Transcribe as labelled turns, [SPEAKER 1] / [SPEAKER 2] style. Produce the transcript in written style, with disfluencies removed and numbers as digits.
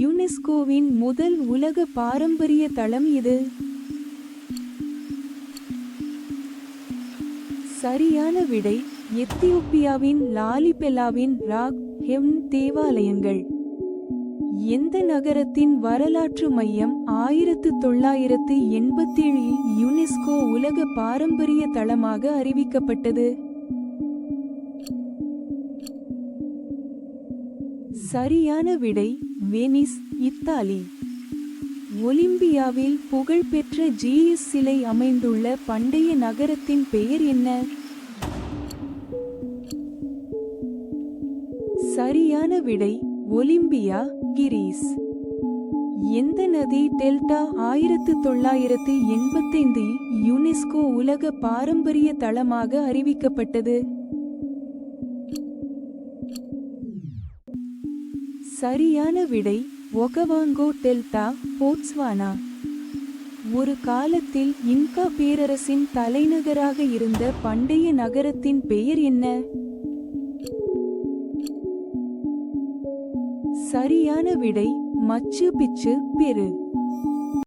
[SPEAKER 1] யுனெஸ்கோவின் முதல் உலக பாரம்பரிய தளம் இது. சரியான விடை எத்தியோப்பியாவின் லாலிபெலாவின் ராக் ஹெவ்ன் தேவாலயங்கள். எந்த நகரத்தின் வரலாற்று மையம் 1987 யுனெஸ்கோ உலக பாரம்பரிய தளமாக அறிவிக்கப்பட்டது? சரியான விடை வெனிஸ், இத்தாலி. ஒலிம்பியாவில் புகழ்பெற்ற ஜீசஸ் சிலை அமைந்துள்ள பண்டைய நகரத்தின் பெயர் என்ன? சரியான விடை ஒலிம்பியா, கிரீஸ். எந்த நதி டெல்டா 1985 யுனெஸ்கோ உலக பாரம்பரிய தளமாக அறிவிக்கப்பட்டது? சரியான விடை ஒகவாங்கோ டெல்டா, போட்ஸ்வானா. ஒரு காலத்தில் இன்கா பேரரசின் தலைநகராக இருந்த பண்டைய நகரத்தின் பெயர் என்ன? சரியான விடை மச்சு பிச்சு, பெரு.